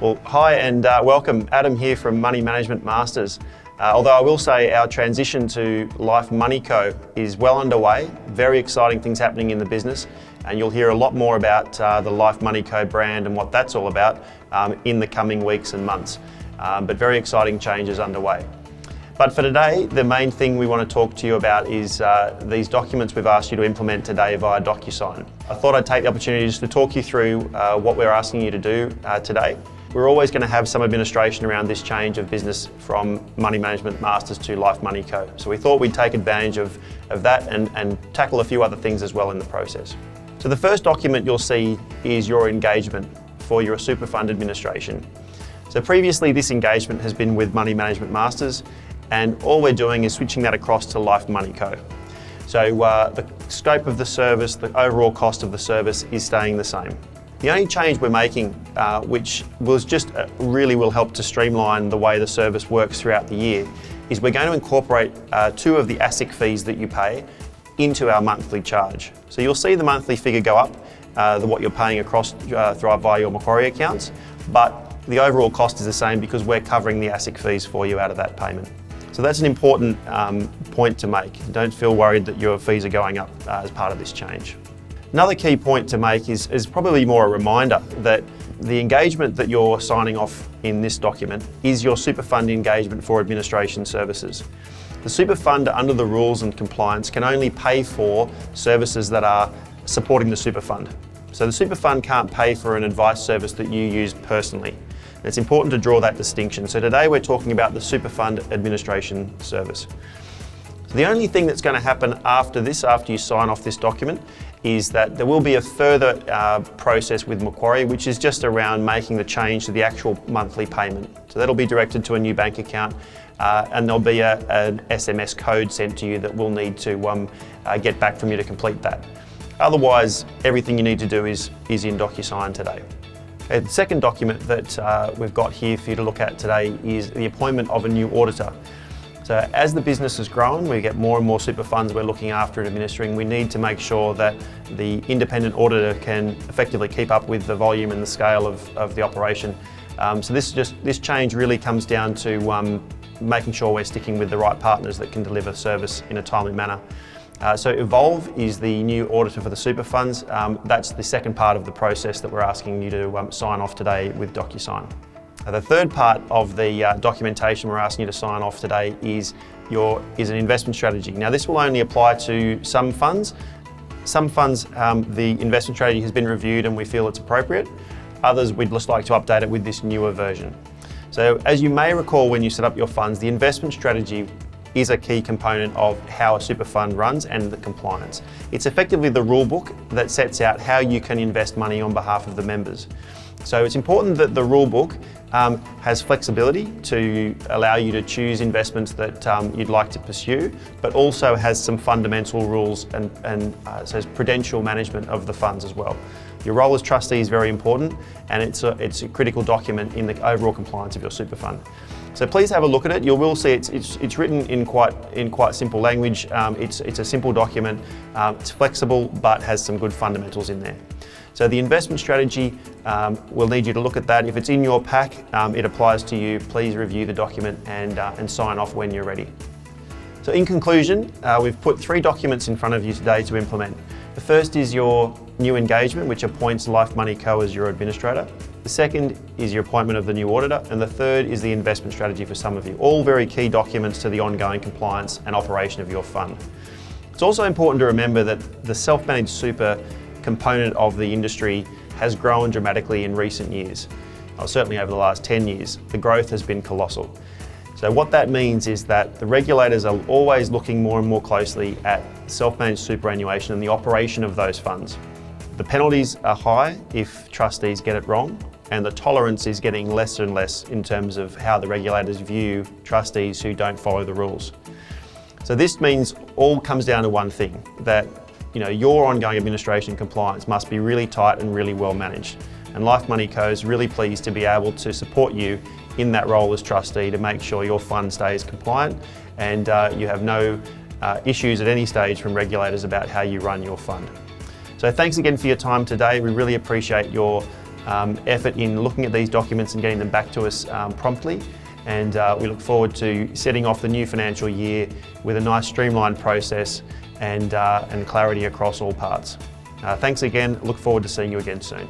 Well, hi and welcome. Adam here from Money Management Masters. Although I will say our transition to Life Money Co is well underway. Very exciting things happening in the business, and you'll hear a lot more about the Life Money Co brand and what that's all about in the coming weeks and months. But very exciting changes underway. But for today, the main thing we want to talk to you about is these documents we've asked you to implement today via DocuSign. I thought I'd take the opportunity just to talk you through what we're asking you to do today. We're always going to have some administration around this change of business from Money Management Masters to Life Money Co. So we thought we'd take advantage of that and tackle a few other things as well in the process. So the first document you'll see is your engagement for your super fund administration. So previously this engagement has been with Money Management Masters, and all we're doing is switching that across to Life Money Co. So the scope of the service, the overall cost of the service is staying the same. The only change we're making, which really will help to streamline the way the service works throughout the year, is we're going to incorporate 2 of the ASIC fees that you pay into our monthly charge. So you'll see the monthly figure go up, what you're paying across via your Macquarie accounts, but the overall cost is the same because we're covering the ASIC fees for you out of that payment. So that's an important point to make. Don't feel worried that your fees are going up as part of this change. Another key point to make is probably more a reminder that the engagement that you're signing off in this document is your super fund engagement for administration services. The super fund, under the rules and compliance, can only pay for services that are supporting the super fund. So the super fund can't pay for an advice service that you use personally. And it's important to draw that distinction. So today we're talking about the super fund administration service. The only thing that's going to happen after you sign off this document, is that there will be a further process with Macquarie, which is just around making the change to the actual monthly payment. So that'll be directed to a new bank account, and there'll be an SMS code sent to you that we'll need to get back from you to complete that. Otherwise, everything you need to do is in DocuSign today. Okay, the second document that we've got here for you to look at today is the appointment of a new auditor. So as the business has grown, we get more and more super funds we're looking after and administering. We need to make sure that the independent auditor can effectively keep up with the volume and the scale of the operation. So this change really comes down to making sure we're sticking with the right partners that can deliver service in a timely manner. So Evolve is the new auditor for the super funds. That's the second part of the process that we're asking you to sign off today with DocuSign. The third part of the documentation we're asking you to sign off today is an investment strategy. Now this will only apply to some funds. Some funds, the investment strategy has been reviewed and we feel it's appropriate. Others, we'd just like to update it with this newer version. So as you may recall when you set up your funds, the investment strategy is a key component of how a super fund runs and the compliance. It's effectively the rule book that sets out how you can invest money on behalf of the members. So it's important that the rule book has flexibility to allow you to choose investments that you'd like to pursue, but also has some fundamental rules and says prudential management of the funds as well. Your role as trustee is very important, and it's a critical document in the overall compliance of your super fund. So please have a look at it. You will see it's written in quite simple language. It's a simple document. It's flexible, but has some good fundamentals in there. So the investment strategy, we'll need you to look at that. If it's in your pack, it applies to you. Please review the document and sign off when you're ready. So in conclusion, we've put 3 documents in front of you today to implement. The first is your new engagement, which appoints Life Money Co as your administrator. The second is your appointment of the new auditor, and the third is the investment strategy for some of you. All very key documents to the ongoing compliance and operation of your fund. It's also important to remember that the self-managed super component of the industry has grown dramatically in recent years. Certainly over the last 10 years, the growth has been colossal. So what that means is that the regulators are always looking more and more closely at self-managed superannuation and the operation of those funds. The penalties are high if trustees get it wrong, and the tolerance is getting less and less in terms of how the regulators view trustees who don't follow the rules. So this means all comes down to one thing, that your ongoing administration compliance must be really tight and really well managed. And Life Money Co is really pleased to be able to support you in that role as trustee to make sure your fund stays compliant and you have no issues at any stage from regulators about how you run your fund. So thanks again for your time today. We really appreciate your effort in looking at these documents and getting them back to us promptly. And we look forward to setting off the new financial year with a nice streamlined process and clarity across all parts. Thanks again. Look forward to seeing you again soon.